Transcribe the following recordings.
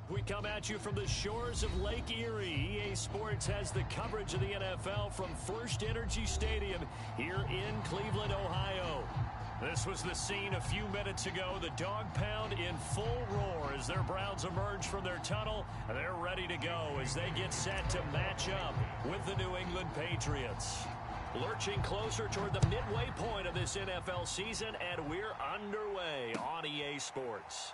We come at you from the shores of Lake Erie. EA Sports has the coverage of the NFL from First Energy Stadium here in Cleveland, Ohio. This was the scene a few minutes ago. The dog pound in full roar as their Browns emerge from their tunnel. They're ready to go as they get set to match up with the New England Patriots. Lurching closer toward the midway point of this NFL season, and we're underway on EA Sports.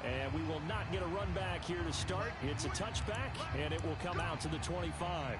And we will not get a run back here to start. It's a touchback, and it will come out to the 25.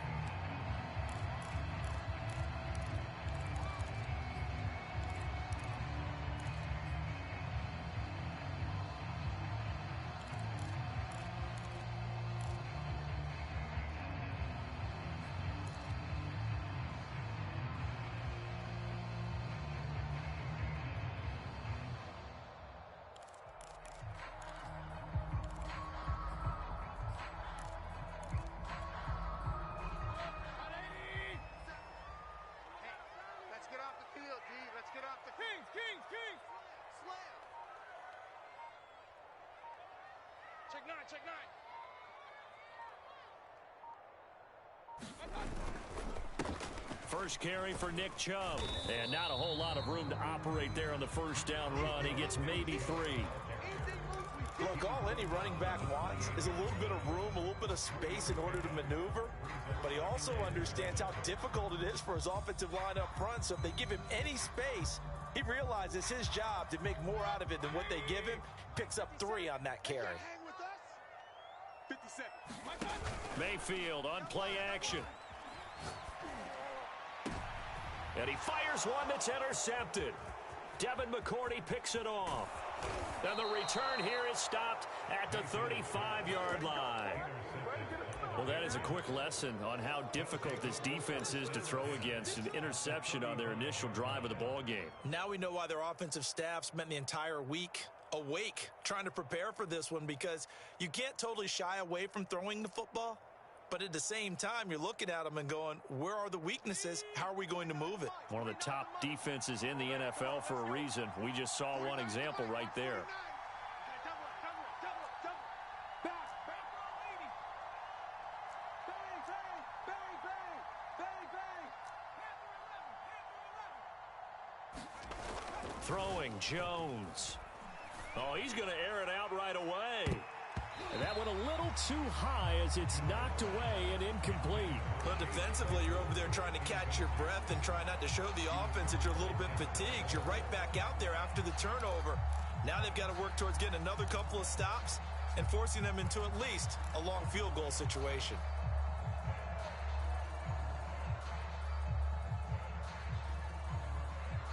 First carry for Nick Chubb. And not a whole lot of room to operate there on the first down run. He gets maybe 3. Look, all any running back wants is a little bit of room, a little bit of space in order to maneuver. But he also understands how difficult it is for his offensive line up front. So if they give him any space, he realizes his job to make more out of it than what they give him. Picks up 3 on that carry. Mayfield on play action. And he fires one that's intercepted. Devin McCourty picks it off. And the return here is stopped at the 35-yard line. Well, that is a quick lesson on how difficult this defense is to throw against. An interception on their initial drive of the ball game. Now we know why their offensive staff spent the entire week awake trying to prepare for this one, because you can't totally shy away from throwing the football. But at the same time, you're looking at them and going, where are the weaknesses? How are we going to move it? One of the top defenses in the NFL for a reason. We just saw one example right there. Throwing Jones. Oh, he's going to air it out right away. And that went a little too high as it's knocked away and incomplete. But defensively, you're over there trying to catch your breath and try not to show the offense that you're a little bit fatigued. You're right back out there after the turnover. Now they've got to work towards getting another couple of stops and forcing them into at least a long field goal situation.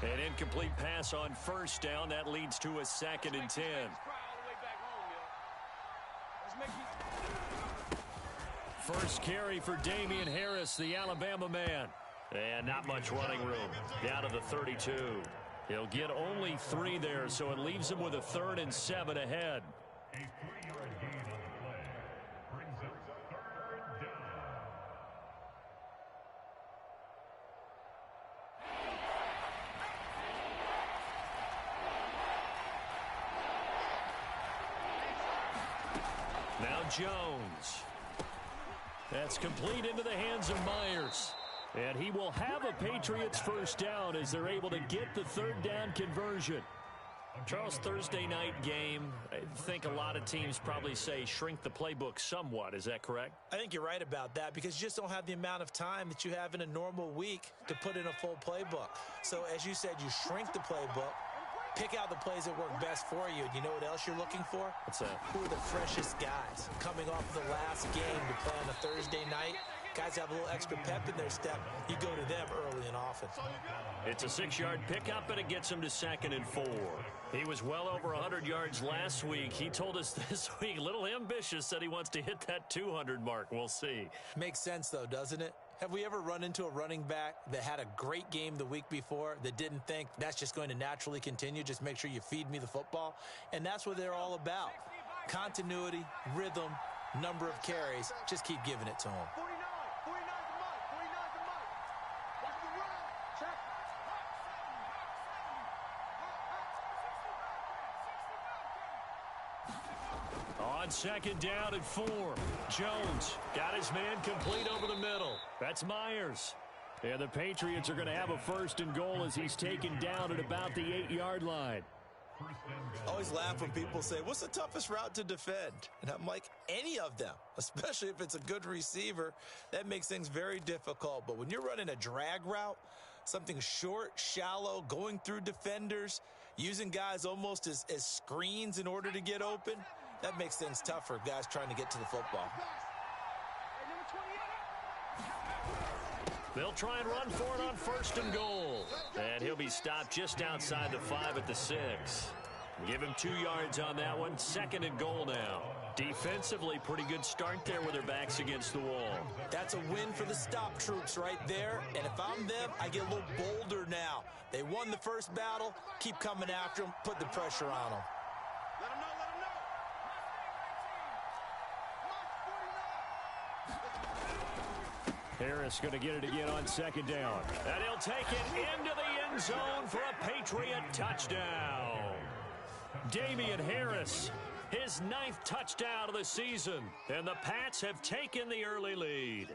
An incomplete pass on first down. That leads to a 2nd and 10. First carry for Damian Harris, the Alabama man. And not much running room. Down to the 32. He'll get only 3 there, so it leaves him with a 3rd and 7 ahead. A 3-yard gain on the play brings up 3rd down. Now Jones. That's complete into the hands of Myers. And he will have a Patriots first down as they're able to get the 3rd down conversion. Charles, Thursday night game, I think a lot of teams probably say shrink the playbook somewhat. Is that correct? I think you're right about that, because you just don't have the amount of time that you have in a normal week to put in a full playbook. So as you said, you shrink the playbook, pick out the plays that work best for you. And you know what else you're looking for? What's that? Who are the freshest guys coming off of the last game to play on a Thursday night? Guys have a little extra pep in their step. You go to them early and often. It's a 6-yard pickup, and it gets him to 2nd and 4. He was well over 100 yards last week. He told us this week, a little ambitious, said he wants to hit that 200 mark. We'll see. Makes sense, though, doesn't it? Have we ever run into a running back that had a great game the week before that didn't think that's just going to naturally continue? Just make sure you feed me the football. And that's what they're all about. Continuity, rhythm, number of carries. Just keep giving it to them. On second down and 4, Jones got his man complete over the middle. That's Myers. And the Patriots are going to have a 1st and goal as he's taken down at about the 8-yard line. I always laugh when people say, what's the toughest route to defend? And I'm like, any of them, especially if it's a good receiver. That makes things very difficult. But when you're running a drag route, something short, shallow, going through defenders, using guys almost as screens in order to get open, that makes things tough for guys trying to get to the football. They'll try and run for it on 1st and goal. And he'll be stopped just outside the 5 at the 6. Give him 2 yards on that one. 2nd and goal now. Defensively, pretty good start there with their backs against the wall. That's a win for the stop troops right there. And if I'm them, I get a little bolder now. They won the first battle. Keep coming after them. Put the pressure on them. Let them know. Harris going to get it again on 2nd down. And he'll take it into the end zone for a Patriot touchdown. Damian Harris, his 9th touchdown of the season. And the Pats have taken the early lead.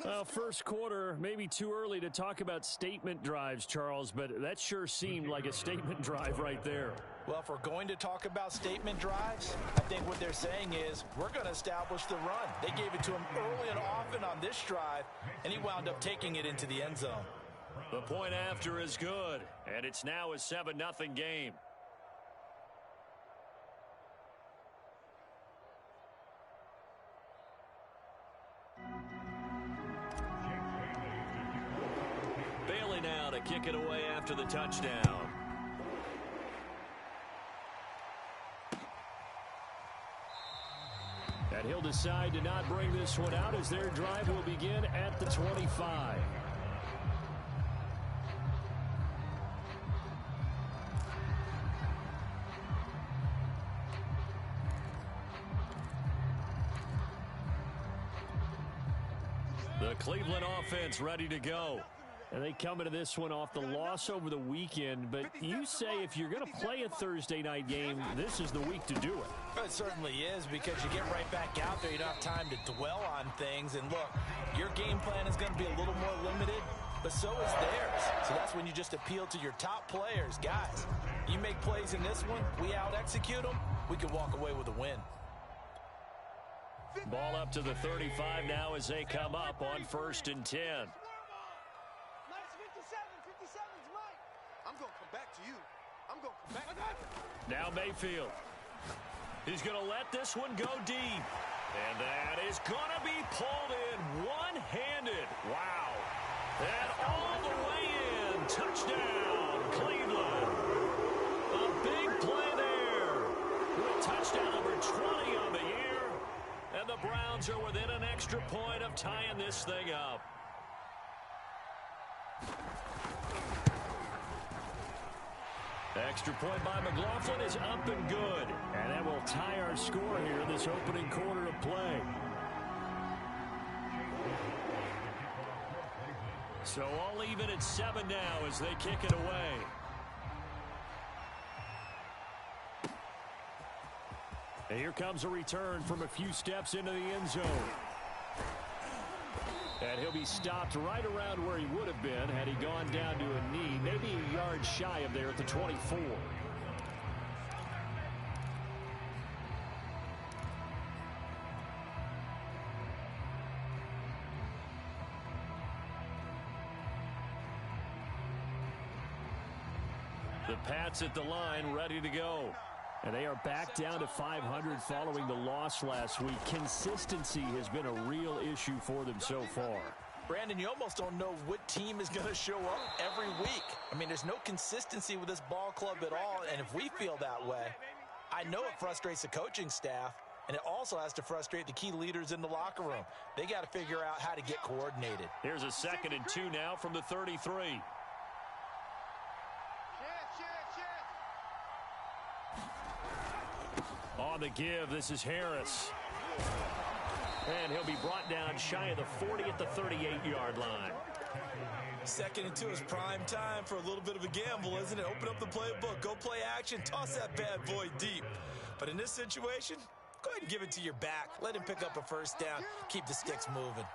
Well, first quarter, maybe too early to talk about statement drives, Charles, but that sure seemed like a statement drive right there. Well, if we're going to talk about statement drives, I think what they're saying is we're going to establish the run. They gave it to him early and often on this drive, and he wound up taking it into the end zone. The point after is good, and it's now a 7-0 game. Bailey now to kick it away after the touchdown. And he'll decide to not bring this one out as their drive will begin at the 25. The Cleveland offense ready to go. And they come into this one off the loss over the weekend. But you say if you're going to play a Thursday night game, this is the week to do it. It certainly is, because you get right back out there. You don't have time to dwell on things. And look, your game plan is going to be a little more limited, but so is theirs. So that's when you just appeal to your top players. Guys, you make plays in this one, we out-execute them, we can walk away with a win. Ball up to the 35 now as they come up on 1st and 10. Now Mayfield. He's going to let this one go deep. And that is going to be pulled in one-handed. Wow. And all the way in. Touchdown, Cleveland. A big play there. With touchdown number 20 on the year. And the Browns are within an extra point of tying this thing up. Extra point by McLaughlin is up and good. And that will tie our score here this opening quarter of play. So all even at 7 now as they kick it away. And here comes a return from a few steps into the end zone. And he'll be stopped right around where he would have been had he gone down to a knee, maybe a yard shy of there at the 24. The Pats at the line, ready to go. And they are back down to 500 following the loss last week. Consistency has been a real issue for them so far. Brandon, you almost don't know what team is going to show up every week. I mean, there's no consistency with this ball club at all, and if we feel that way, I know it frustrates the coaching staff, and it also has to frustrate the key leaders in the locker room. They got to figure out how to get coordinated. Here's a 2nd and 2 now from the 33. On the give, this is Harris. And he'll be brought down shy of the 40 at the 38-yard line. 2nd and 2 is prime time for a little bit of a gamble, isn't it? Open up the playbook, go play action, toss that bad boy deep. But in this situation, go ahead and give it to your back. Let him pick up a first down. Keep the sticks moving.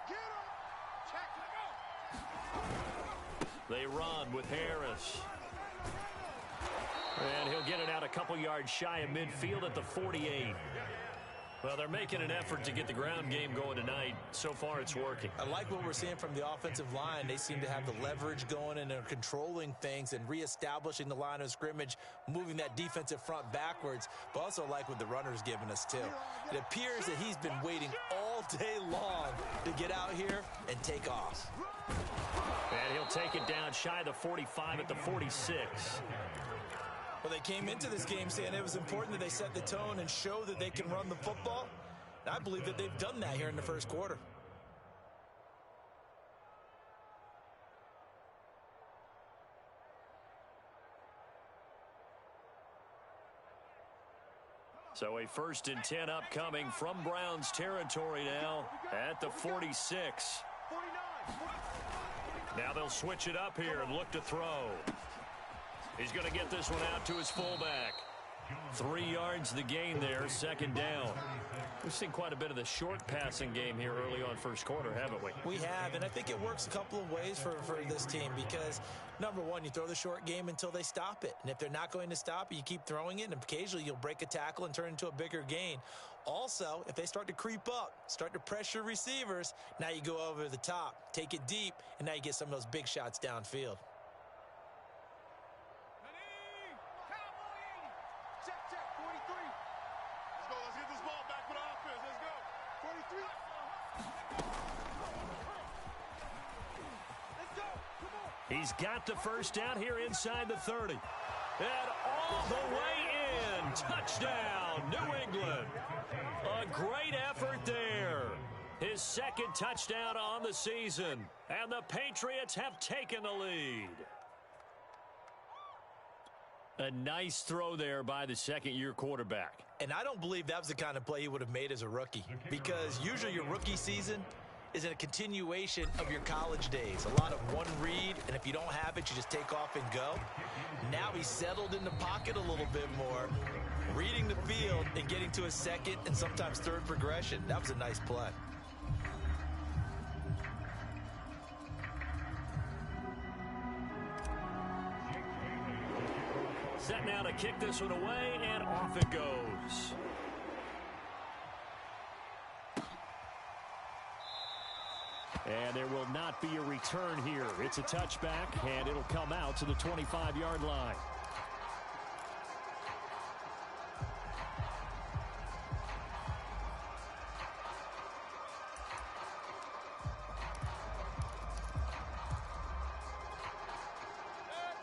They run with Harris. And he'll get it out a couple yards shy of midfield at the 48. Well, they're making an effort to get the ground game going tonight. So far, it's working. I like what we're seeing from the offensive line. They seem to have the leverage going, and they're controlling things and reestablishing the line of scrimmage, moving that defensive front backwards. But also like what the runner's giving us, too. It appears that he's been waiting all day long to get out here and take off. And he'll take it down shy of the 45 at the 46. Well, they came into this game saying it was important that they set the tone and show that they can run the football. And I believe that they've done that here in the first quarter. So a 1st and 10 upcoming from Browns territory now at the 46. Now they'll switch it up here and look to throw. He's going to get this one out to his fullback. 3 yards the gain there, 2nd down. We've seen quite a bit of the short passing game here early on first quarter, haven't we? We have, and I think it works a couple of ways for this team because, number one, you throw the short game until they stop it. And if they're not going to stop it, you keep throwing it, and occasionally you'll break a tackle and turn it into a bigger gain. Also, if they start to creep up, start to pressure receivers, now you go over the top, take it deep, and now you get some of those big shots downfield. He's got the first down here inside the 30. And all the way in. Touchdown, New England. A great effort there. His 2nd touchdown on the season. And the Patriots have taken the lead. A nice throw there by the 2nd-year quarterback. And I don't believe that was the kind of play he would have made as a rookie. Because usually your rookie season is a continuation of your college days. A lot of one read, and if you don't have it, you just take off and go. Now he's settled in the pocket a little bit more, reading the field and getting to a 2nd and sometimes 3rd progression. That was a nice play. Set now to kick this one away, and off it goes. And there will not be a return here. It's a touchback, and it'll come out to the 25-yard line.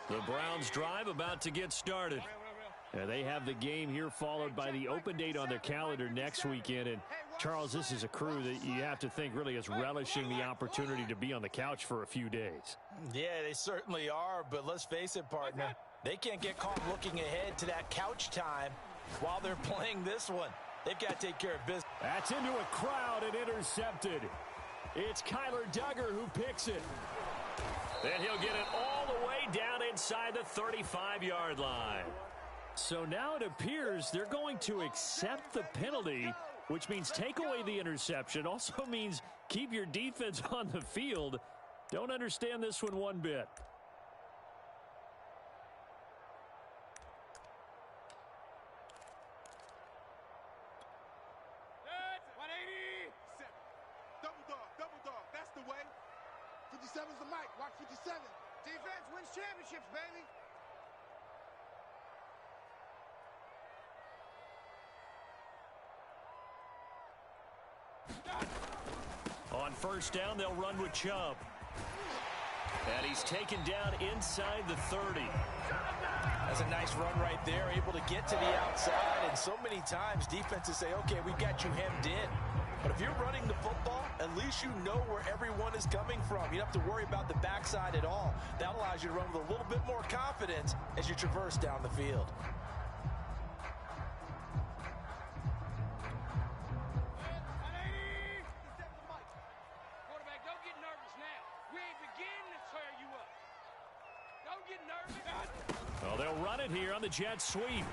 The Browns drive about to get started. They have the game here followed by the open date on their calendar next weekend. And Charles, this is a crew that you have to think really is relishing the opportunity to be on the couch for a few days. Yeah, they certainly are. But let's face it, partner, they can't get caught looking ahead to that couch time while they're playing this one. They've got to take care of business. That's into a crowd and intercepted. It's Kyler Duggar who picks it. Then he'll get it all the way down inside the 35-yard line. So now it appears they're going to accept the penalty, which means take away the interception. Also means keep your defense on the field. Don't understand this one bit. Double dog. That's the way. 57's the mic. Watch 57. Defense wins championships, baby. On first down, they'll run with Chubb. And he's taken down inside the 30. That's a nice run right there, able to get to the outside. And so many times defenses say, okay, we got you hemmed in. But if you're running the football, at least you know where everyone is coming from. You don't have to worry about the backside at all. That allows you to run with a little bit more confidence as you traverse down the field. Well, they'll run it here on the jet sweep.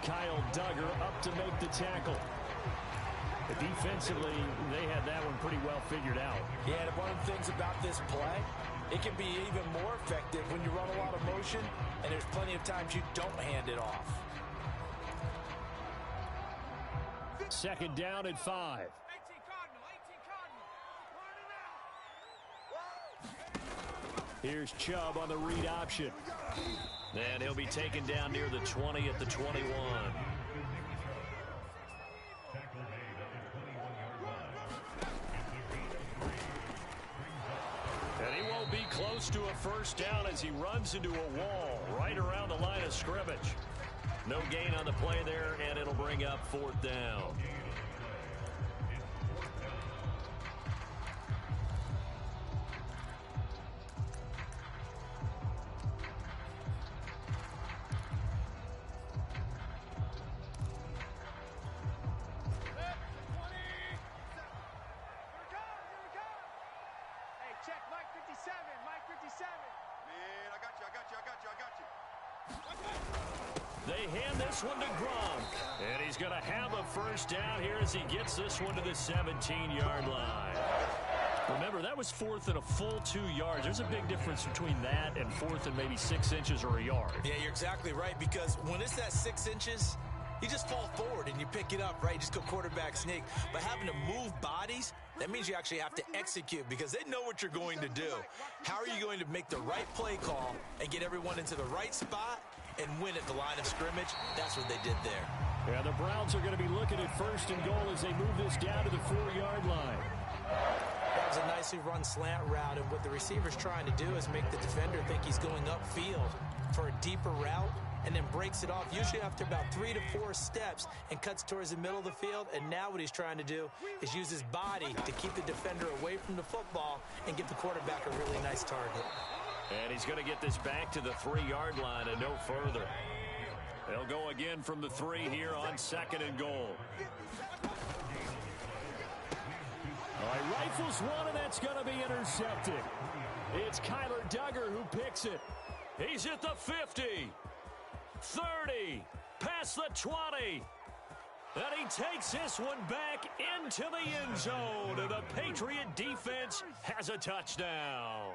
Kyle Duggar up to make the tackle. But defensively, they had that one pretty well figured out. Yeah, and one of the things about this play, it can be even more effective when you run a lot of motion, and there's plenty of times you don't hand it off. Second down at 5. Here's Chubb on the read option. And he'll be taken down near the 20 at the 21. And he won't be close to a first down as he runs into a wall right around the line of scrimmage. No gain on the play there, and it'll bring up 4th down. They hand this one to Gronk. And he's going to have a first down here as he gets this one to the 17-yard line. Remember, that was 4th and a full 2 yards. There's a big difference between that and 4th and maybe 6 inches or a yard. Yeah, you're exactly right, because when it's that 6 inches, you just fall forward and you pick it up, right? Just go quarterback sneak. But having to move bodies, that means you actually have to execute because they know what you're going to do. How are you going to make the right play call and get everyone into the right spot and win at the line of scrimmage? That's what they did there. Yeah, the Browns are going to be looking at 1st and goal as they move this down to the 4-yard line. That was a nicely run slant route, and what the receiver's trying to do is make the defender think he's going upfield for a deeper route, and then breaks it off usually after about 3 to 4 steps and cuts towards the middle of the field. And now what he's trying to do is use his body to keep the defender away from the football and give the quarterback a really nice target. And he's going to get this back to the 3-yard line and no further. They'll go again from the 3 here on 2nd and goal. All right, rifles one, and that's going to be intercepted. It's Kyler Duggar who picks it. He's at the 50, 30, past the 20. And he takes this one back into the end zone, and the Patriot defense has a touchdown.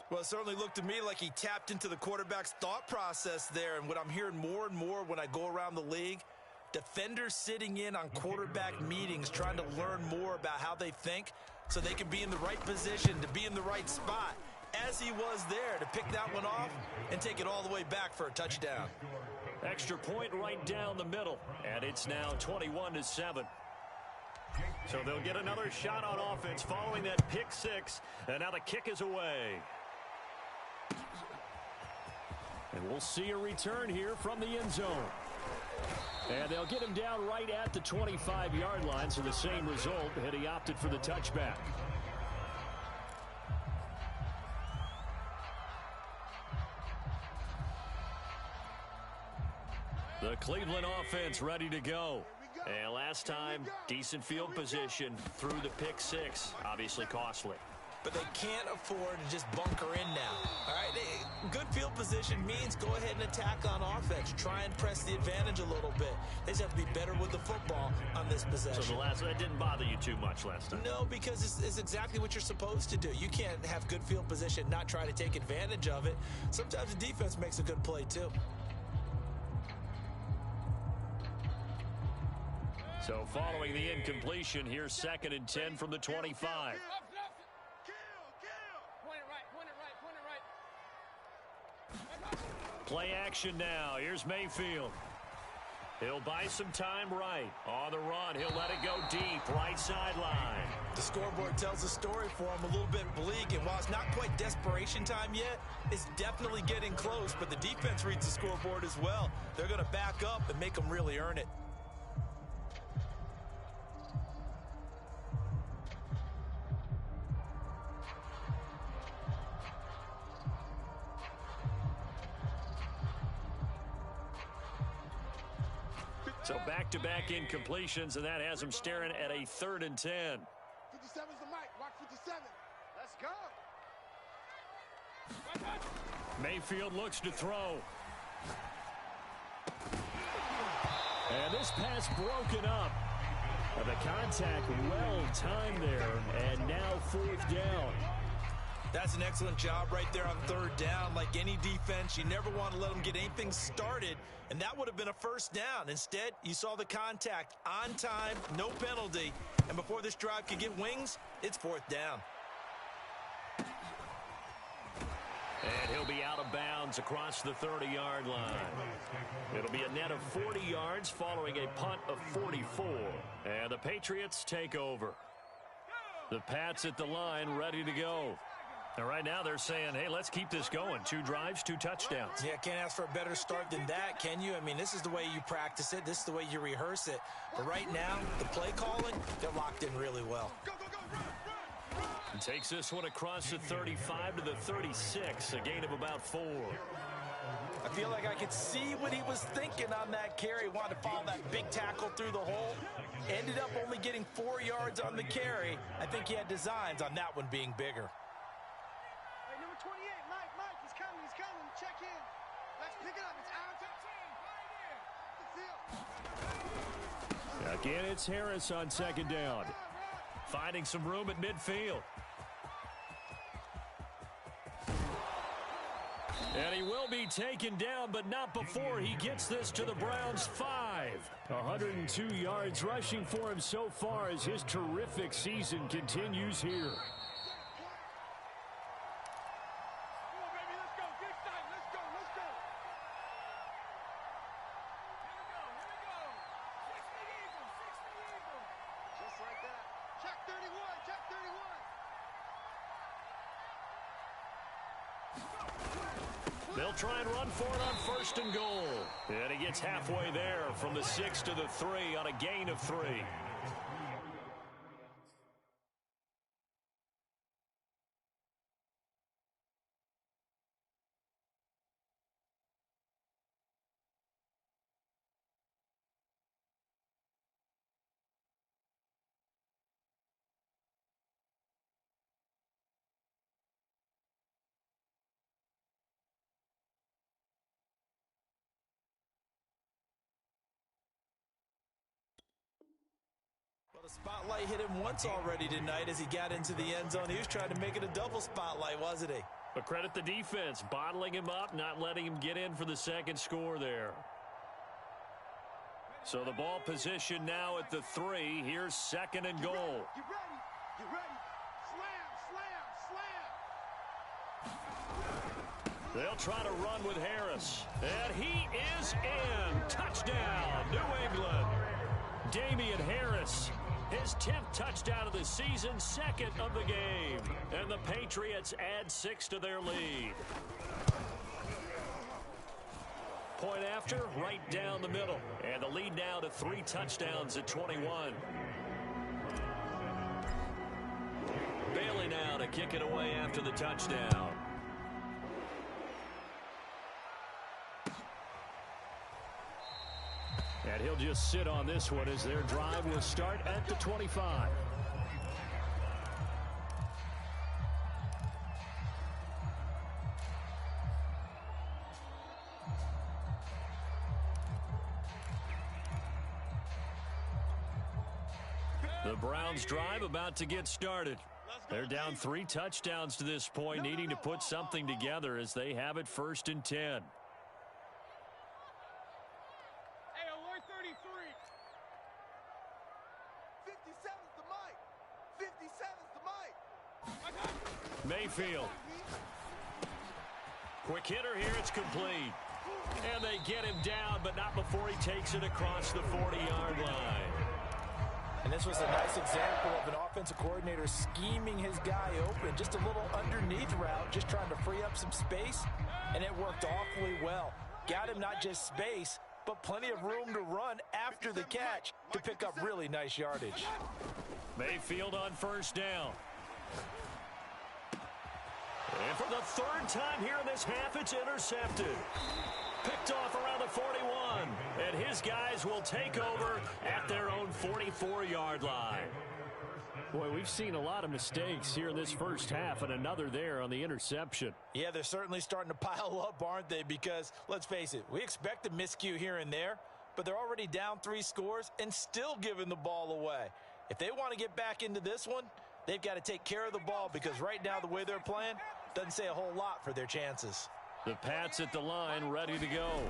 Well, it certainly looked to me like he tapped into the quarterback's thought process there. And what I'm hearing more and more when I go around the league, defenders sitting in on quarterback meetings trying to learn more about how they think so they can be in the right position to be in the right spot, as he was there to pick that one off and take it all the way back for a touchdown. Extra point right down the middle, and it's now 21-7. So they'll get another shot on offense following that pick 6, and now the kick is away. And we'll see a return here from the end zone. And they'll get him down right at the 25-yard line, so the same result, and he opted for the touchback. The Cleveland offense ready to go. And last time, decent field position through the pick 6, obviously costly. But they can't afford to just bunker in now. All right, good field position means go ahead and attack on offense. Try and press the advantage a little bit. They just have to be better with the football on this possession. So that didn't bother you too much last time? No, because it's exactly what you're supposed to do. You can't have good field position, not try to take advantage of it. Sometimes the defense makes a good play too. So following the incompletion, here's 2nd and 10 from the 25. Play action now. Here's Mayfield. He'll buy some time right. On the run, he'll let it go deep, right sideline. The scoreboard tells the story for him, a little bit bleak, and while it's not quite desperation time yet, it's definitely getting close, but the defense reads the scoreboard as well. They're going to back up and make them really earn it. So back-to-back incompletions, and that has him staring at a 3rd and 10. 57's the mic. Watch 57. Let's go. Mayfield looks to throw. And this pass broken up. The contact well timed there, and now 4th down. That's an excellent job right there on 3rd down. Like any defense, you never want to let them get anything started, and that would have been a 1st down. Instead, you saw the contact on time, no penalty, and before this drive could get wings, it's 4th down. And he'll be out of bounds across the 30-yard line. It'll be a net of 40 yards following a punt of 44. And the Patriots take over. The Pats at the line ready to go. And right now they're saying, hey, let's keep this going. 2 drives, 2 touchdowns. Yeah, can't ask for a better start than that, can you? I mean, this is the way you practice it. This is the way you rehearse it. But right now, the play calling, they're locked in really well. And takes this one across the 35 to the 36, a gain of about 4. I feel like I could see what he was thinking on that carry. Wanted to follow that big tackle through the hole. Ended up only getting 4 yards on the carry. I think he had designs on that one being bigger. Hey, number 28, Mike, he's coming. Check in. Let's pick it up. It's our 15, right here. The field. Again, it's Harris on 2nd down. Finding some room at midfield. And he will be taken down, but not before he gets this to the Browns' 5. 102 yards rushing for him so far as his terrific season continues here. They'll try and run for it on 1st and goal. And he gets halfway there from the 6 to the 3 on a gain of 3. Well, the spotlight hit him once already tonight as he got into the end zone. He was trying to make it a double spotlight, wasn't he? But credit the defense, bottling him up, not letting him get in for the 2nd score there. So the ball position now at the 3. Here's 2nd and goal. You ready? Slam. They'll try to run with Harris. And he is in. Touchdown, New England. Damian Harris, his 10th touchdown of the season, 2nd of the game. And the Patriots add 6 to their lead. Point after, right down the middle. And the lead now to 3 touchdowns at 21. Bailey now to kick it away after the touchdown. And he'll just sit on this one as their drive will start at the 25. The Browns drive about to get started. They're down 3 touchdowns to this point, needing to put something together as they have it 1st and 10. Mayfield. Quick hitter here, it's complete. And they get him down, but not before he takes it across the 40-yard line. And this was a nice example of an offensive coordinator scheming his guy open. Just a little underneath route, just trying to free up some space, and it worked awfully well. Got him not just space, but plenty of room to run after the catch to pick up really nice yardage. Mayfield on 1st down. And for the 3rd time here in this half, it's intercepted. Picked off around the 41. And his guys will take over at their own 44-yard line. Boy, we've seen a lot of mistakes here in this first half, and another there on the interception. Yeah, they're certainly starting to pile up, aren't they? Because, let's face it, we expect a miscue here and there. but they're already down 3 scores and still giving the ball away. If they want to get back into this one, they've got to take care of the ball because right now the way they're playing doesn't say a whole lot for their chances. The Pats at the line, ready to go.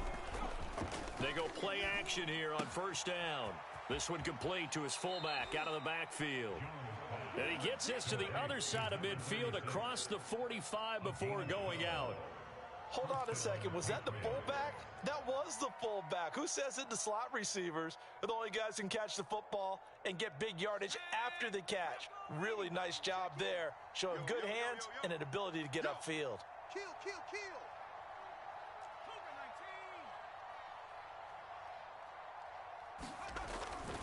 They go play action here on first down. This one complete to his fullback out of the backfield. And he gets this to the other side of midfield across the 45 before going out. Hold on a second. Was that the fullback? That was the fullback. Who says it? The slot receivers are the only guys who can catch the football and get big yardage after the catch. Really nice job there, showing good hands and an ability to get upfield. Kill, kill, kill.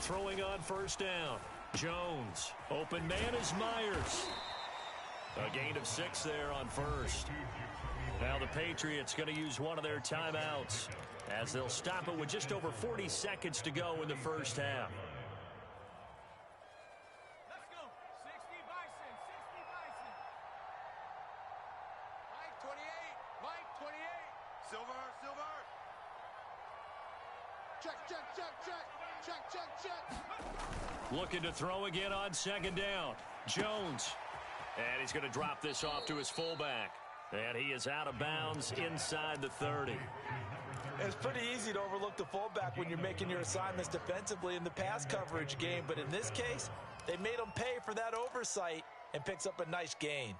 Throwing on first down. Jones. Open man is Myers. A gain of 6 there on first. Now the Patriots going to use one of their timeouts as they'll stop it with just over 40 seconds to go in the first half. Let's go. 60 Bison, 60 Bison. Mike 28, Mike 28. Silver, silver. Check, check, check, check. Check, check, check. Looking to throw again on second down. Jones. And he's going to drop this off to his fullback. And he is out of bounds inside the 30. It's pretty easy to overlook the fullback when you're making your assignments defensively in the pass coverage game. But in this case, they made him pay for that oversight and picks up a nice gain.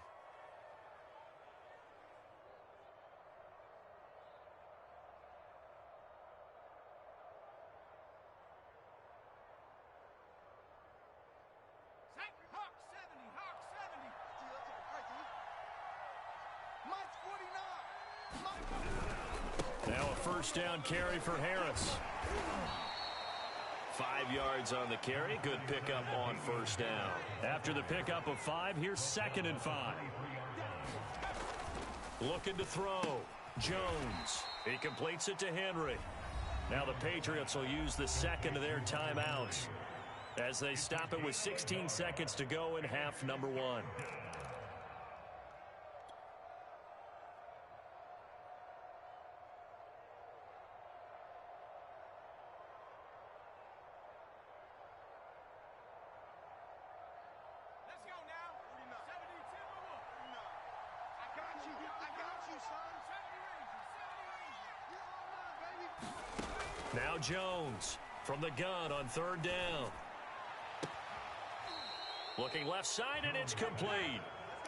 Now a first down carry for Harris. 5 yards on the carry. Good pickup on first down. After the pickup of 5, here's 2nd and 5. Looking to throw. Jones. He completes it to Henry. Now the Patriots will use the second of their timeouts as they stop it with 16 seconds to go in half number 1. Now Jones from the gun on 3rd down. Looking left side, and it's complete.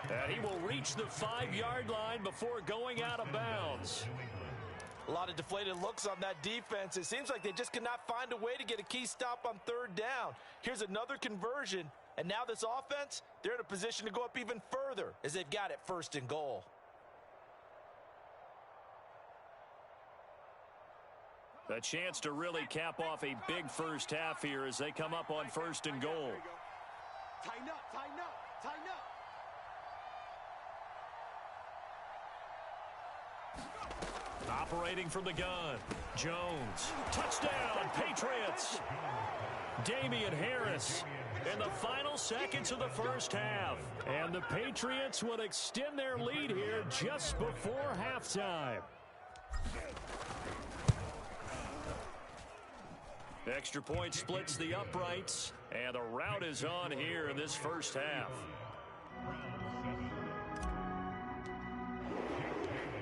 And he will reach the 5-yard line before going out of bounds. A lot of deflated looks on that defense. It seems like they just cannot find a way to get a key stop on 3rd down. Here's another conversion, and now this offense, they're in a position to go up even further as they've got it 1st and goal. A chance to really cap off a big first half here as they come up on 1st and goal. Tighten up, tighten up, tighten up. Operating from the gun. Jones. Touchdown, Patriots. Damian Harris in the final seconds of the first half. And the Patriots will extend their lead here just before halftime. Extra point splits the uprights, and the rout is on here in this first half.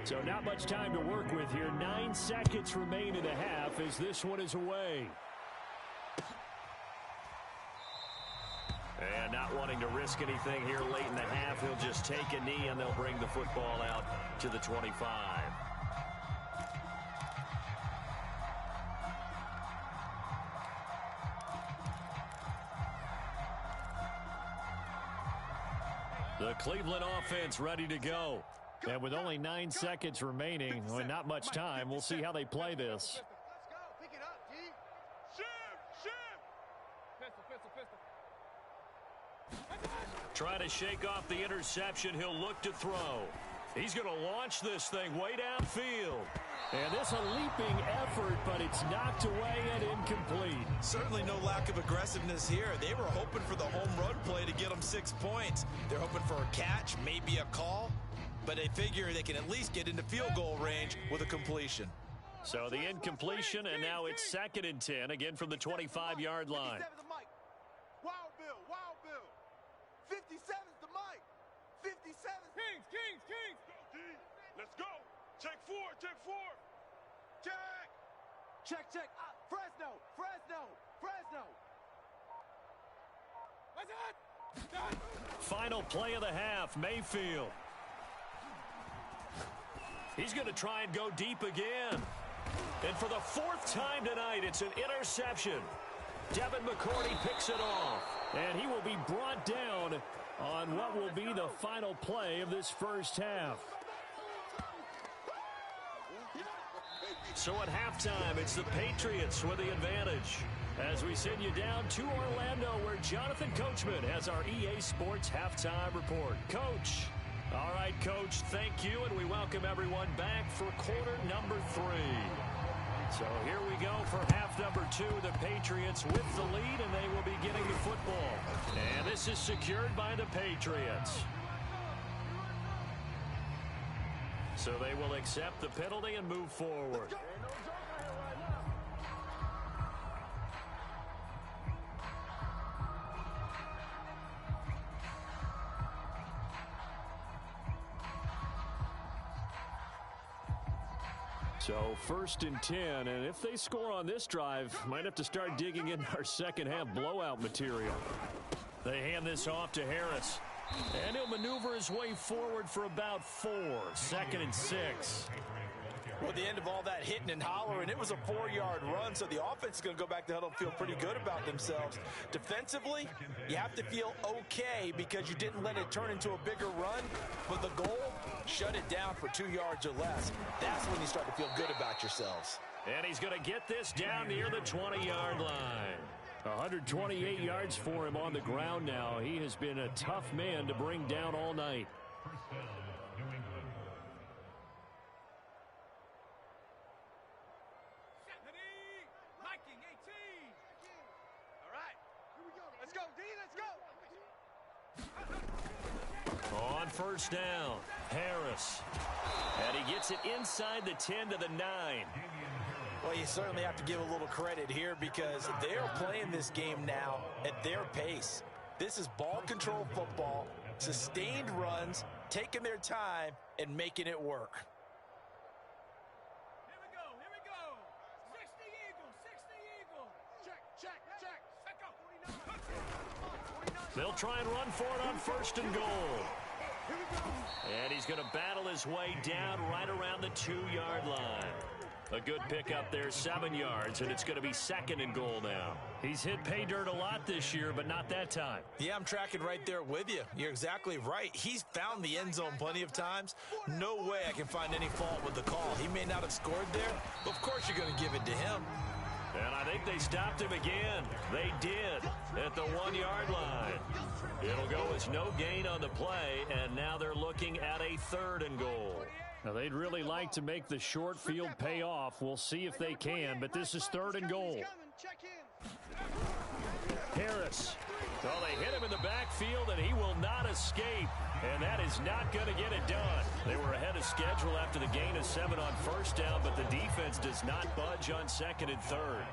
So not much time to work with here. 9 seconds remain in the half as this one is away. And not wanting to risk anything here late in the half, he'll just take a knee and they'll bring the football out to the 25. The Cleveland offense ready to go. And with only 9 seconds remaining, well, not much time, we'll see how they play this. Let's go. Pick it up, D. Shiv! Trying to shake off the interception. He'll look to throw. He's going to launch this thing way downfield. And this a leaping effort, but it's knocked away and incomplete. Certainly no lack of aggressiveness here. They were hoping for the home run play to get them 6 points. They're hoping for a catch, maybe a call, but they figure they can at least get into field goal range with a completion. So the incompletion, and now it's 2nd and 10, again from the 25-yard line. 57's the mic. Wild Bill, Wild Bill. 57's the mic. 57's. Kings. Go, D. Let's go. Check 4. Check. Fresno. What's that? Final play of the half, Mayfield. He's going to try and go deep again. And for the 4th time tonight, it's an interception. Devin McCourty picks it off. And he will be brought down on what will be the final play of this first half. So at halftime, it's the Patriots with the advantage. As we send you down to Orlando, where Jonathan Coachman has our EA Sports halftime report. Coach. All right, Coach, thank you, and we welcome everyone back for quarter number 3. So here we go for half number 2. The Patriots with the lead, and they will be getting the football. And this is secured by the Patriots. So they will accept the penalty and move forward. So 1st and 10, and if they score on this drive, might have to start digging in our second half blowout material. They hand this off to Harris, and he'll maneuver his way forward for about 4. 2nd and 6. Well, at the end of all that hitting and hollering, it was a 4-yard run, so the offense is going to go back to huddle and feel pretty good about themselves. Defensively, you have to feel okay because you didn't let it turn into a bigger run, but the goal, shut it down for 2 yards or less. That's when you start to feel good about yourselves. And he's going to get this down near the 20-yard line. 128 yards for him on the ground now. He has been a tough man to bring down all night. On 1st down, Harris. And he gets it inside the 10 to the 9. Well, you certainly have to give a little credit here because they're playing this game now at their pace. This is ball control football, sustained runs, taking their time, and making it work. Here we go. 60 Eagle. Check. They'll try and run for it on 1st and goal. And he's going to battle his way down right around the 2-yard line. A good pickup there, 7 yards, and it's going to be 2nd and goal now. He's hit pay dirt a lot this year, but not that time. Yeah, I'm tracking right there with you. You're exactly right. He's found the end zone plenty of times. No way I can find any fault with the call. He may not have scored there, but of course you're going to give it to him. And I think they stopped him again. They did at the 1-yard line. It'll go as no gain on the play, and now they're looking at a 3rd and goal. Now, they'd really like to make the short field pay off. We'll see if they can, but this is 3rd and goal. Harris. Well, they hit him in the backfield, and he will not escape. And that is not going to get it done. They were ahead of schedule after the gain of 7 on 1st down, but the defense does not budge on 2nd and 3rd.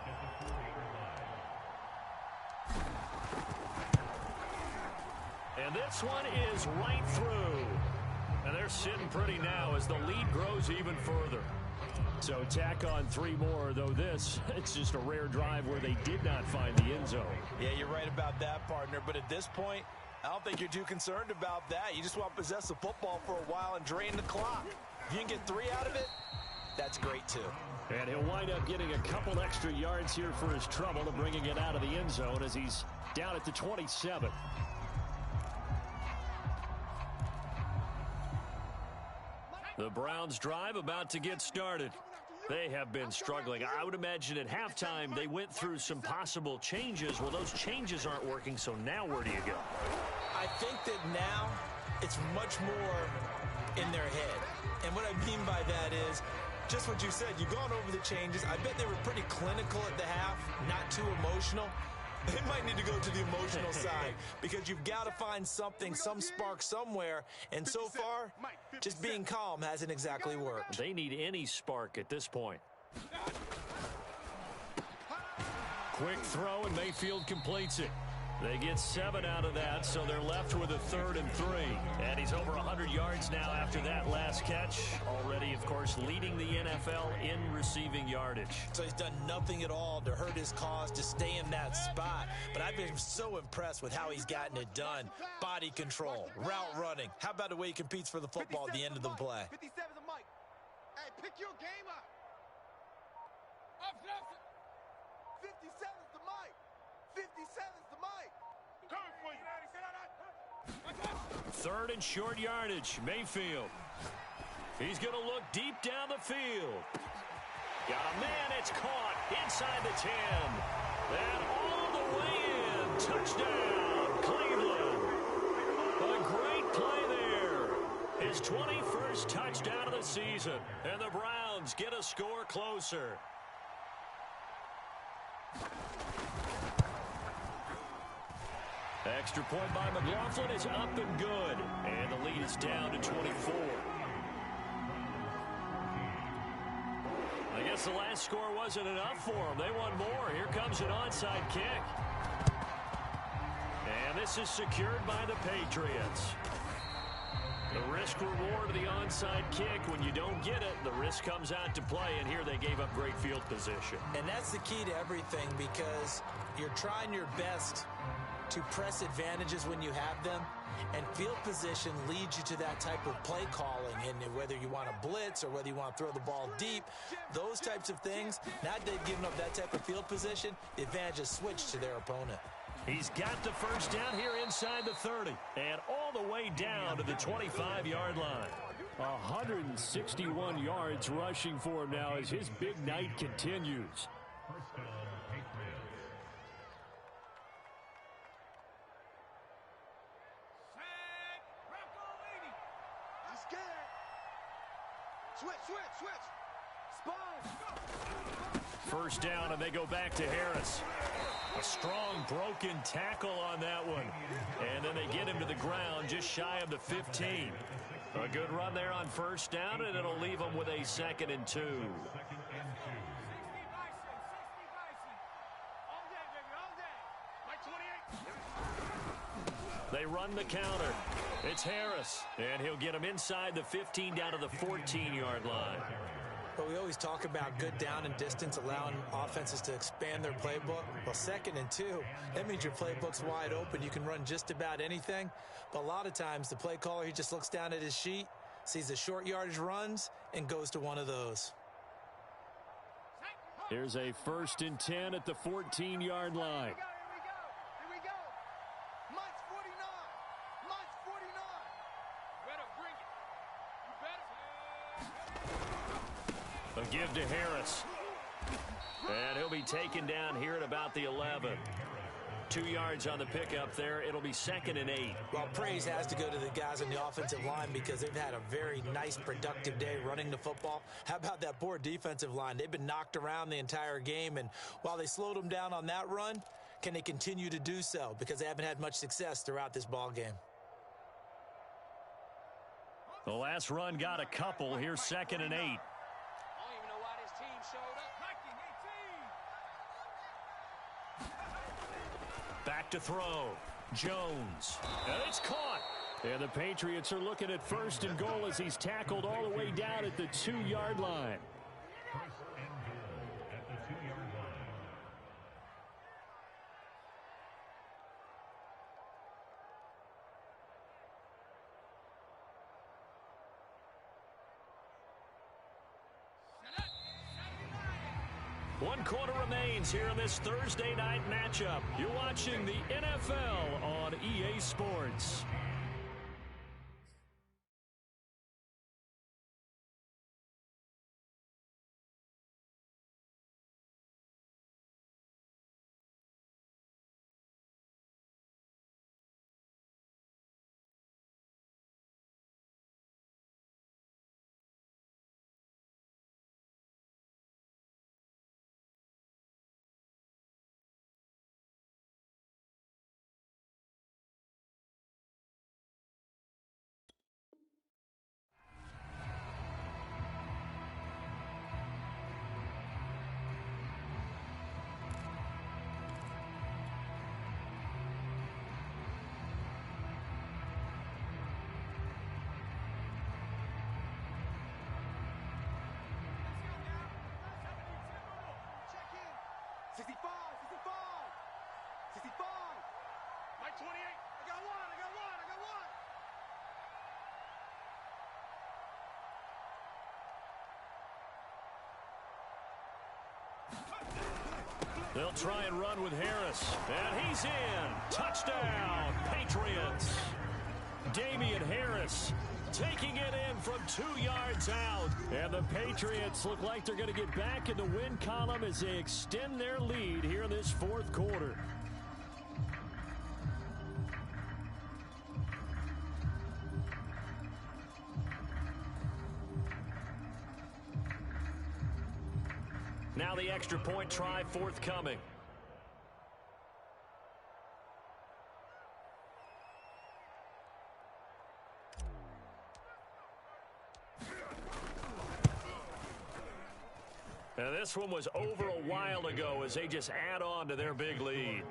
And this one is right through. And they're sitting pretty now as the lead grows even further. So tack on 3 more, though this, it's just a rare drive where they did not find the end zone. Yeah, you're right about that, partner. But at this point, I don't think you're too concerned about that. You just want to possess the football for a while and drain the clock. If you can get 3 out of it, that's great too. And he'll wind up getting a couple extra yards here for his trouble to bringing it out of the end zone as he's down at the 27. The Browns drive about to get started. They have been struggling. I would imagine at halftime they went through some possible changes. Well, those changes aren't working, so now where do you go? I think that now it's much more in their head. And what I mean by that is just what you said. You've gone over the changes. I bet they were pretty clinical at the half, not too emotional. They might need to go to the emotional side because you've got to find something, some spark somewhere. And so far, just being calm hasn't exactly worked. They need any spark at this point. Quick throw, and Mayfield completes it. They get 7 out of that, so they're left with a 3rd and 3. And he's over 100 yards now after that last catch. Already, of course, leading the NFL in receiving yardage. So he's done nothing at all to hurt his cause, to stay in that spot. But I've been so impressed with how he's gotten it done. Body control, route running. How about the way he competes for the football at the end of the play? 57's a mic. Hey, pick your game up. 57's the mic. 57's the mic. Coming for you. 3rd and short yardage. Mayfield. He's going to look deep down the field. Got a man. It's caught inside the 10. And all the way in. Touchdown, Cleveland. A great play there. His 21st touchdown of the season. And the Browns get a score closer. Extra point by McLaughlin is up and good. And the lead is down to 24. I guess the last score wasn't enough for them. They want more. Here comes an onside kick. And this is secured by the Patriots. The risk reward of the onside kick, when you don't get it, the risk comes out to play, and here they gave up great field position. And that's the key to everything, because you're trying your best to press advantages when you have them, and field position leads you to that type of play calling. And whether you want to blitz or whether you want to throw the ball deep, those types of things, now that they've given up that type of field position, the advantage is switched to their opponent. He's got the first down here inside the 30 and all the way down to the 25-yard line. 161 yards rushing for him now as his big night continues. Switch. Spine. First down, and they go back to Harris. A strong broken tackle on that one. And then they get him to the ground just shy of the 15. A good run there on first down, and it'll leave them with a 2nd and 2. They run the counter. It's Harris, and he'll get him inside the 15 down to the 14-yard line. But we always talk about good down and distance, allowing offenses to expand their playbook. Well, 2nd and 2, that means your playbook's wide open. You can run just about anything. But a lot of times, the play caller, he just looks down at his sheet, sees the short yardage runs, and goes to one of those. Here's a 1st and 10 at the 14-yard line. Here we go. Mike's 49. Mike's 49. Better bring it. You better. A give to Harris. And he'll be taken down here at about the 11. 2 yards on the pickup there. It'll be 2nd and 8. Well, praise has to go to the guys on the offensive line because they've had a very nice, productive day running the football. How about that poor defensive line? They've been knocked around the entire game, and while they slowed them down on that run, can they continue to do so? Because they haven't had much success throughout this ball game. The last run got a couple. Here's 2nd and 8. I don't even know why this team showed up. Back to throw. Jones. And it's caught. And the Patriots are looking at 1st and goal as he's tackled all the way down at the 2-yard line. At the 2-yard line. One quarter remains here in this Thursday night matchup. You're watching the NFL on EA Sports. 65, 65, 65. Mike 28. I got one, I got one, I got one. They'll try and run with Harris. And he's in. Touchdown, Patriots. Damian Harris taking it in from 2 yards out. And the Patriots look like they're going to get back in the win column as they extend their lead here in this fourth quarter. Now the extra point try forthcoming. And this one was over a while ago as they just add on to their big lead.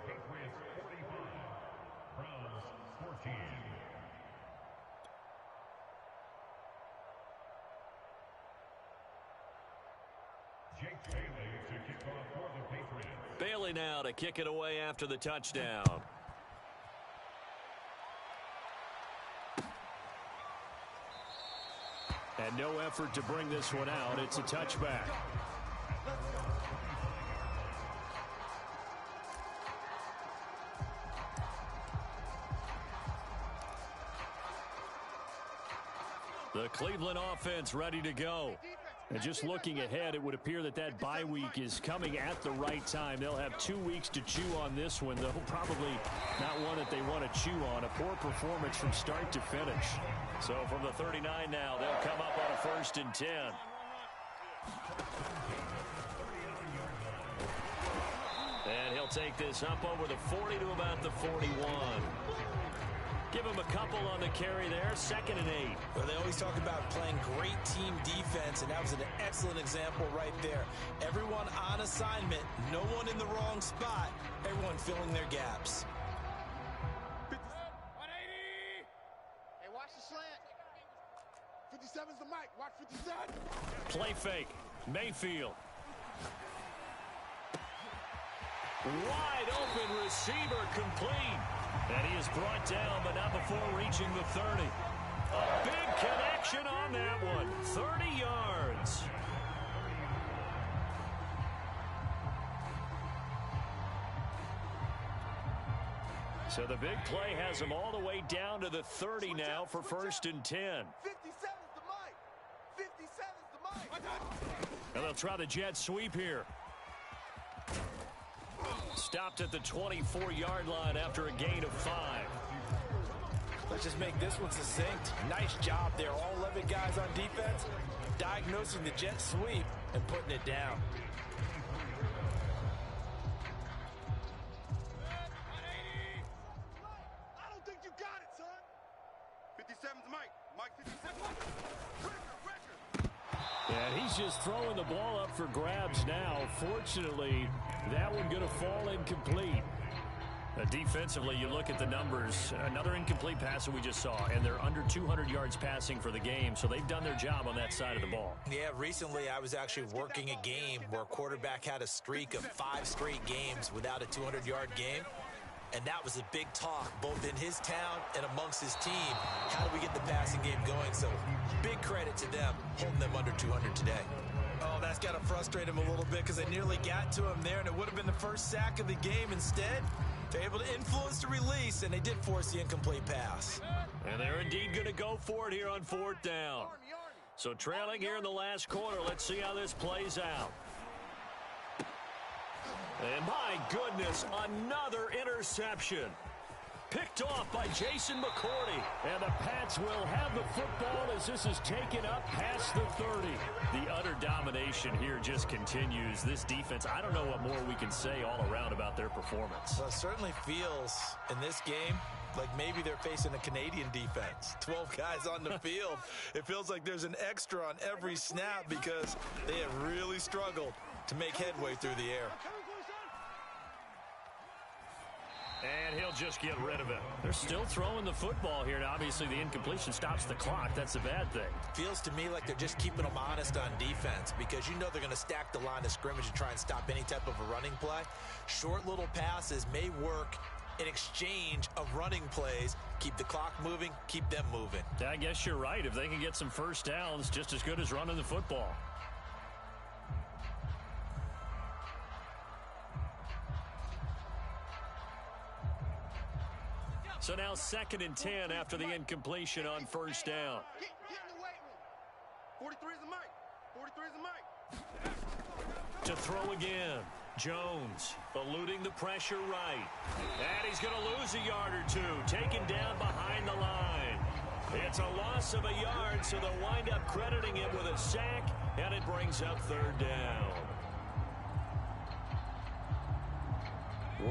Bailey now to kick it away after the touchdown. And no effort to bring this one out. It's a touchback. The Cleveland offense ready to go. And just looking ahead, it would appear that that bye week is coming at the right time. They'll have 2 weeks to chew on this one, though probably not one that they want to chew on. A poor performance from start to finish. So from the 39 now, they'll come up on a 1st and 10. And he'll take this up over the 40 to about the 41. Give him a couple on the carry there. 2nd and 8. Well, they always talk about playing great team defense, and that was an excellent example right there. Everyone on assignment, no one in the wrong spot, everyone filling their gaps. 180. Hey, watch the slant. 57's the mic. Watch 57. Play fake. Mayfield. Wide open receiver complete. And he is brought down, but not before reaching the 30. A big connection on that one. 30 yards. So the big play has him all the way down to the 30 now for 1st and 10. 57's the mic. 57's the mic. And they'll try the jet sweep here. Stopped at the 24-yard line after a gain of 5. Let's just make this one succinct. Nice job there. All 11 guys on defense diagnosing the jet sweep and putting it down. 180. I don't think you got it, son. 57's Mike. Mike 57. And he's just throwing the ball up for grabs now. Fortunately, that one going to fall incomplete. Defensively, you look at the numbers. Another incomplete pass that we just saw, and they're under 200 yards passing for the game, so they've done their job on that side of the ball. Yeah, recently I was actually working a game where a quarterback had a streak of 5 straight games without a 200-yard game. And that was a big talk, both in his town and amongst his team. How do we get the passing game going? So big credit to them, holding them under 200 today. Oh, that's got to frustrate him a little bit because they nearly got to him there, and it would have been the first sack of the game. Instead, they're able to influence the release, and they did force the incomplete pass. And they're indeed going to go for it here on 4th down. So trailing here in the last quarter, let's see how this plays out. And my goodness, another interception. Picked off by Jason McCourty. And the Pats will have the football as this is taken up past the 30. The utter domination here just continues. This defense, I don't know what more we can say all around about their performance. Well, it certainly feels in this game like maybe they're facing a Canadian defense. 12 guys on the field. It feels like there's an extra on every snap because they have really struggled to make headway through the air. And he'll just get rid of it. They're still throwing the football here. Now, obviously, the incompletion stops the clock. That's a bad thing. Feels to me like they're just keeping them honest on defense because you know they're going to stack the line of scrimmage and try and stop any type of a running play. Short little passes may work in exchange of running plays. Keep the clock moving, keep them moving. I guess you're right. If they can get some first downs, just as good as running the football. So now 2nd and 10 after the incompletion on first down. Get in the weight room. 43 is the mic. 43 is the mic. To throw again. Jones eluding the pressure right. And he's going to lose a yard or two. Taken down behind the line. It's a loss of a yard, so they'll wind up crediting him with a sack, and it brings up 3rd down.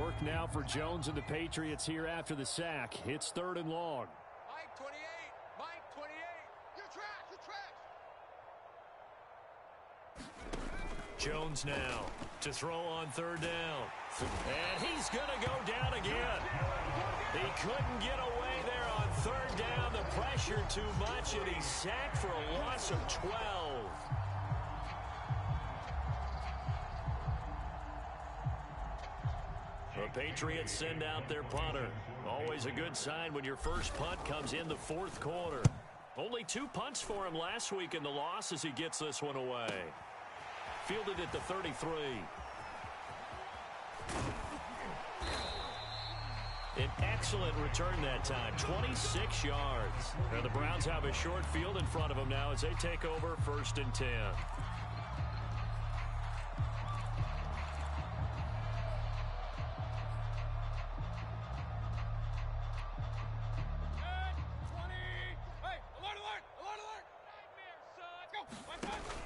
Work now for Jones and the Patriots here after the sack. It's 3rd and long. Mike 28. Mike 28. You're trash. You're trash. Jones now to throw on 3rd down. And he's going to go down again. He couldn't get away there on 3rd down. The pressure too much, and he's sacked for a loss of 12. The Patriots send out their punter. Always a good sign when your first punt comes in the 4th quarter. Only 2 punts for him last week in the loss as he gets this one away. Fielded at the 33. An excellent return that time. 26 yards. Now the Browns have a short field in front of them now as they take over 1st and 10.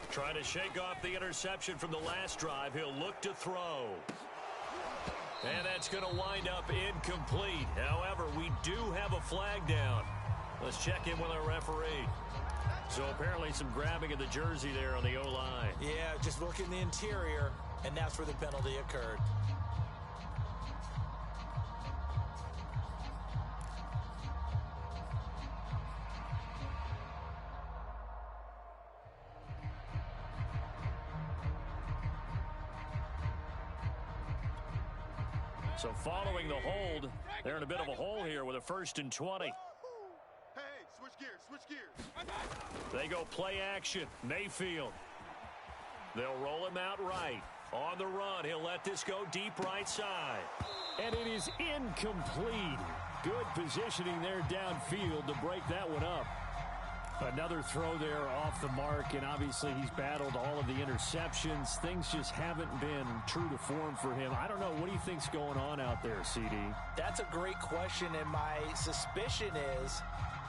Trying to shake off the interception from the last drive. He'll look to throw. And that's going to wind up incomplete. However, we do have a flag down. Let's check in with our referee. So apparently some grabbing of the jersey there on the O-line. Yeah, just look in the interior, and that's where the penalty occurred. So following the hold, they're in a bit of a hole here with a 1st and 20. Hey, switch gears. They go play action. Mayfield. They'll roll him out right. On the run, he'll let this go deep right side. And it is incomplete. Good positioning there downfield to break that one up. Another throw there off the mark, and obviously he's battled all of the interceptions. Things just haven't been true to form for him. I don't know. What do you think's going on out there, CD? That's a great question, and my suspicion is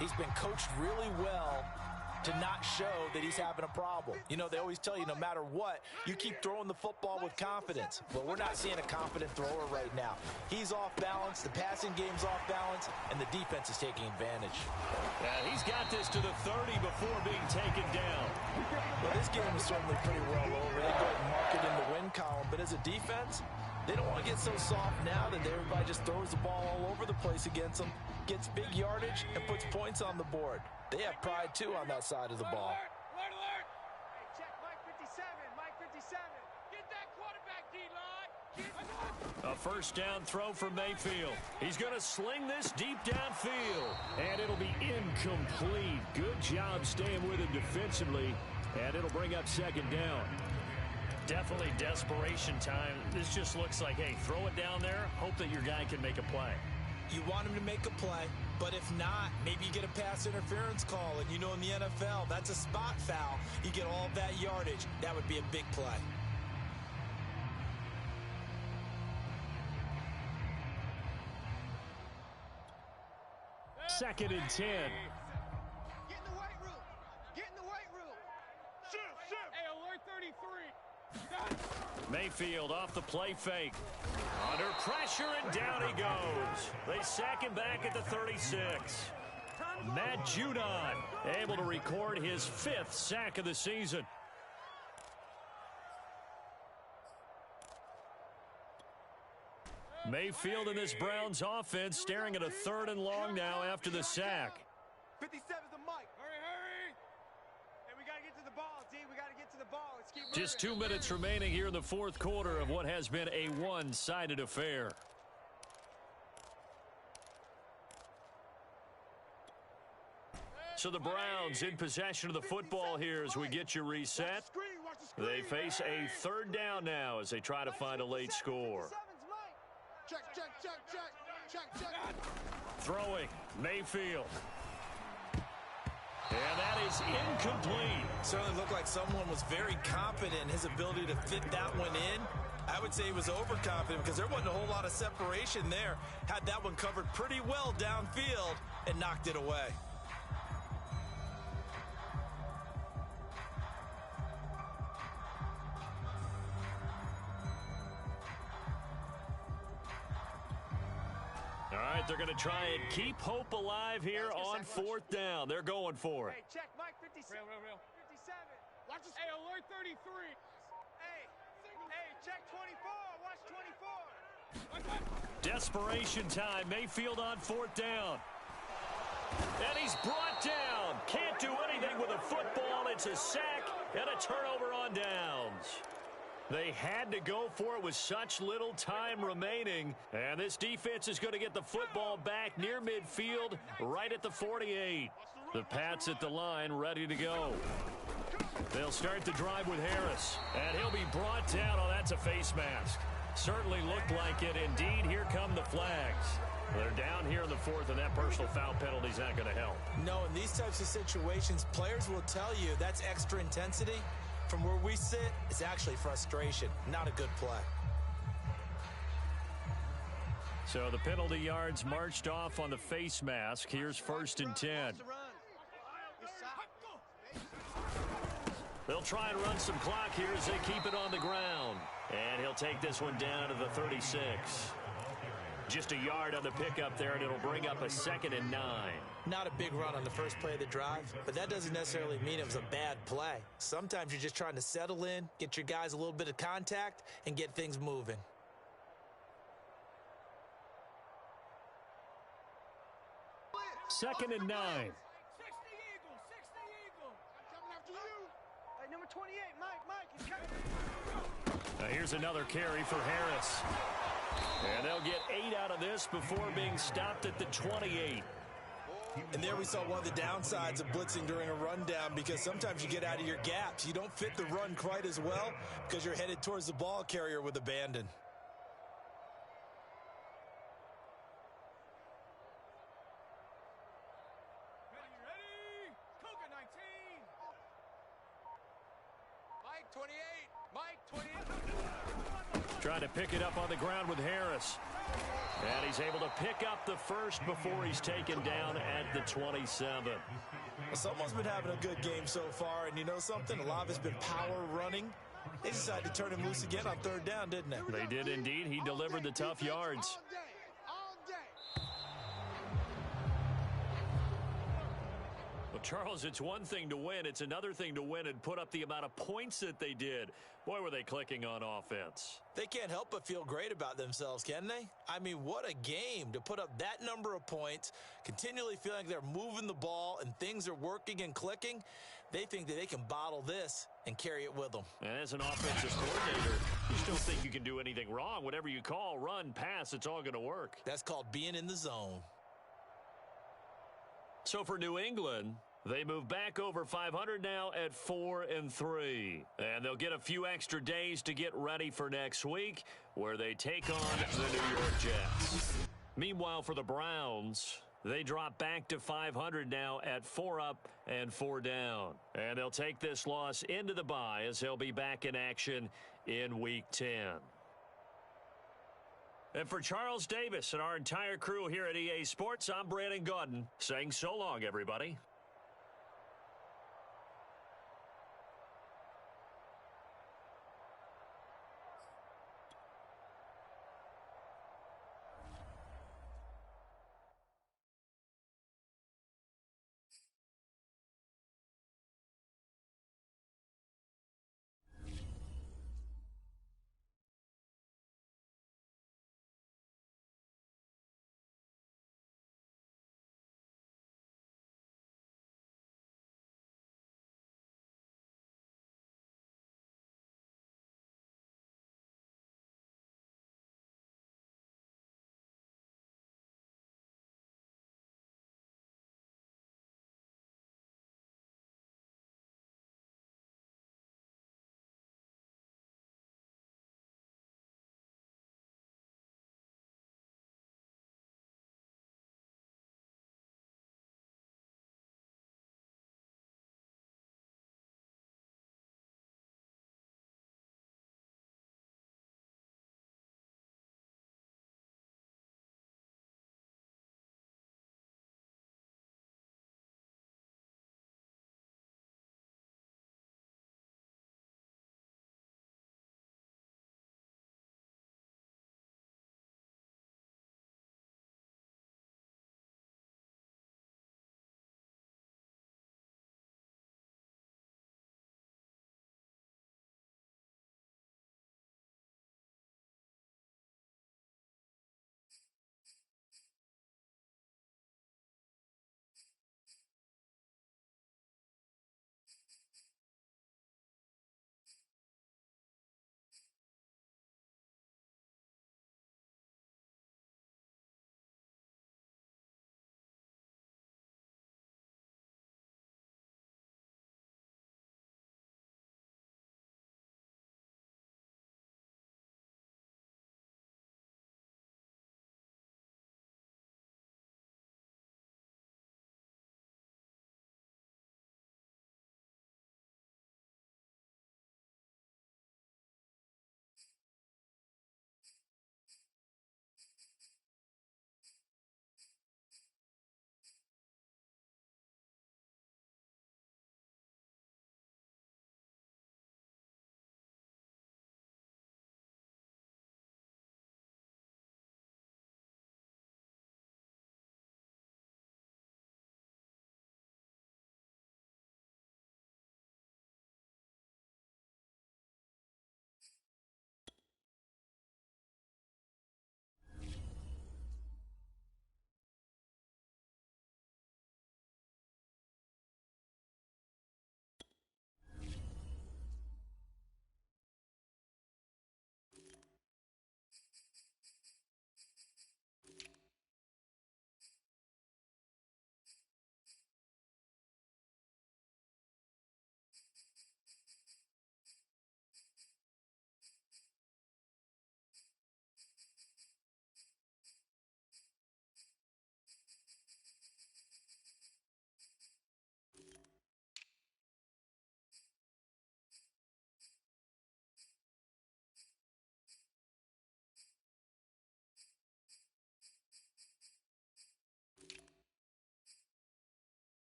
he's been coached really well to not show that he's having a problem. You know, they always tell you no matter what, you keep throwing the football with confidence. Well, we're not seeing a confident thrower right now. He's off balance, the passing game's off balance, and the defense is taking advantage. Yeah, he's got this to the 30 before being taken down. Well, this game is certainly pretty well over. They go and mark it in the win column, but as a defense, they don't want to get so soft now that everybody just throws the ball all over the place against them, gets big yardage, and puts points on the board. They have pride, too, on that side of the ball. Alert! Hey, check Mike 57. Mike 57. Get that quarterback, D-line. A 1st down throw for Mayfield. He's going to sling this deep downfield. And it'll be incomplete. Good job staying with him defensively. And it'll bring up 2nd down. Definitely desperation time. This just looks like, hey, throw it down there. Hope that your guy can make a play. You want him to make a play, but if not, maybe you get a pass interference call, and you know in the NFL, that's a spot foul. You get all of that yardage. That would be a big play. Second and 10. Get in the weight room. Get in the weight room. Shift. Hey, alert 33. Mayfield off the play fake. Under pressure, and down he goes. They sack him back at the 36. Matt Judon able to record his 5th sack of the season. Mayfield in this Browns offense staring at a 3rd and long now after the sack. 57's the mic. Hurry! Hey, we got to get to the ball, D. We got to get to the ball. Let's keep moving. Just 2 minutes remaining here in the 4th quarter of what has been a one-sided affair. So the Browns in possession of the football here as we get you reset. They face a 3rd down now as they try to find a late score. Check. Throwing, Mayfield. And that is incomplete. Certainly looked like someone was very confident in his ability to fit that one in. I would say he was overconfident because there wasn't a whole lot of separation there. Had that one covered pretty well downfield and knocked it away. All right, they're going to try and keep hope alive here on 4th down. They're going for it. Hey, check, Mike, 57. Real. 57. Watch this. Hey, alert 33. Hey, check 24. Watch 24. Desperation time. Mayfield on 4th down. And he's brought down. Can't do anything with a football. It's a sack and a turnover on downs. They had to go for it with such little time remaining. And this defense is going to get the football back near midfield, right at the 48. The Pats at the line, ready to go. They'll start the drive with Harris. And he'll be brought down. Oh, that's a face mask. Certainly looked like it. Indeed, here come the flags. They're down here in the 4th, and that personal foul penalty is not going to help. No, in these types of situations, players will tell you that's extra intensity. From where we sit, it's actually frustration, not a good play. So the penalty yards marched off on the face mask. Here's 1st and 10. They'll try and run some clock here as they keep it on the ground. And he'll take this one down to the 36. Just a yard on the pickup there, and it'll bring up a 2nd and 9. Not a big run on the first play of the drive, but that doesn't necessarily mean it was a bad play. Sometimes you're just trying to settle in, get your guys a little bit of contact, and get things moving. Second and 9. 60 Eagle. Coming after you. Hey, number 28, Mike, he's coming. Now here's another carry for Harris. And they'll get 8 out of this before being stopped at the 28. And there we saw one of the downsides of blitzing during a rundown, because sometimes you get out of your gaps. You don't fit the run quite as well because you're headed towards the ball carrier with abandon. Ready. Cougar 19. Mike 28. Trying to pick it up on the ground with Harris. And he's able to pick up the first before he's taken down at the 27. Well, someone's been having a good game so far, and you know something? A lot of it's been power running. They decided to turn him loose again on 3rd down, didn't they? They did indeed. He delivered the tough yards. Well, Charles, it's one thing to win. It's another thing to win and put up the amount of points that they did. Boy, were they clicking on offense. They can't help but feel great about themselves, can they? I mean, what a game to put up that number of points, continually feeling like they're moving the ball and things are working and clicking. They think that they can bottle this and carry it with them. And as an offensive coordinator, you still think you can do anything wrong. Whatever you call, run, pass, it's all going to work. That's called being in the zone. So for New England, they move back over 500 now at 4-3. And they'll get a few extra days to get ready for next week, where they take on the New York Jets. Meanwhile, for the Browns, they drop back to 500 now at 4 up and 4 down. And they'll take this loss into the bye as they'll be back in action in Week 10. And for Charles Davis and our entire crew here at EA Sports, I'm Brandon Gaudin saying so long, everybody.